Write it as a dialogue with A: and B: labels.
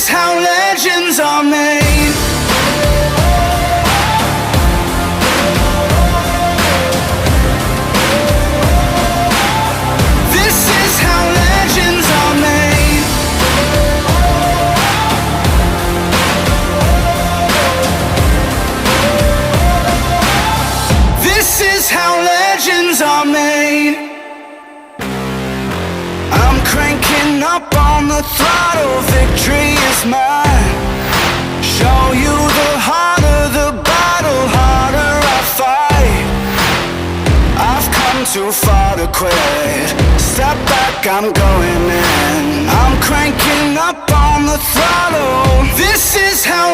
A: is how legends are made. This is how legends are made. This is how legends are made. I'm cranking up on the throttle, victory is mine. Show you the harder the battle, harder I fight. I've come too far to quit. Step back, I'm going in. I'm cranking up on the throttle. This is how